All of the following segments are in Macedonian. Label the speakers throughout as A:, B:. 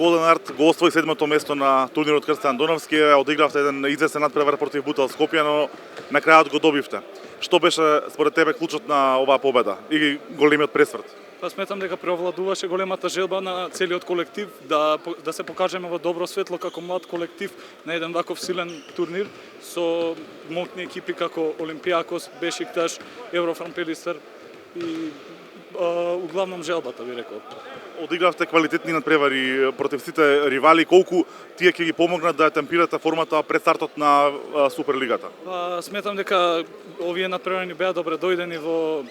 A: Голден Арт го освои седмото место на турнирот Крстјан Доновски, одигравте еден известен надпревар против Бутел Скопје, но на крајот го добивте. Што беше според тебе клучот на оваа победа и големиот пресврт?
B: Па сметам дека преовладуваше големата желба на целиот колектив да се покажеме во добро светло како млад колектив на еден ваков силен турнир со моќни екипи како Олимпијакос, Бешикташ, Еврофрам Пелистер и углавном желбата би рекол.
A: Одигравте квалитетни надпревари против сите ривали, колку тие ќе ги помогнат да ја темпирате формата пред стартот на Суперлигата?
B: Сметам дека овие надпревари беа добре дојдени во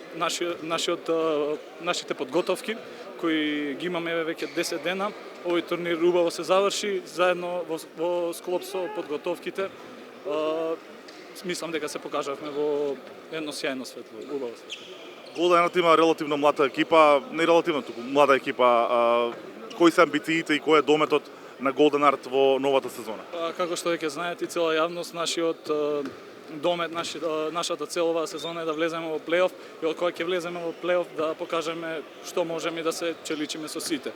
B: нашите подготовки кои ги имаме веќе 10 дена. Овој турнир убаво се заврши заедно во склоп со подготовките. Мислам дека се покажавме во едно сјајно светло, убаво светло.
A: Голден Арт има релативно млада екипа, не релативно туку, млада екипа. Кои се амбициите и кој е дометот на Голден Арт во новата сезона?
B: Како што веќе знаете и цела јавност, нашиот домет, нашата цел оваа сезона е да влеземе во плейоф и од кога ќе влеземе во плейоф да покажеме што можеме и да се челичиме со сите.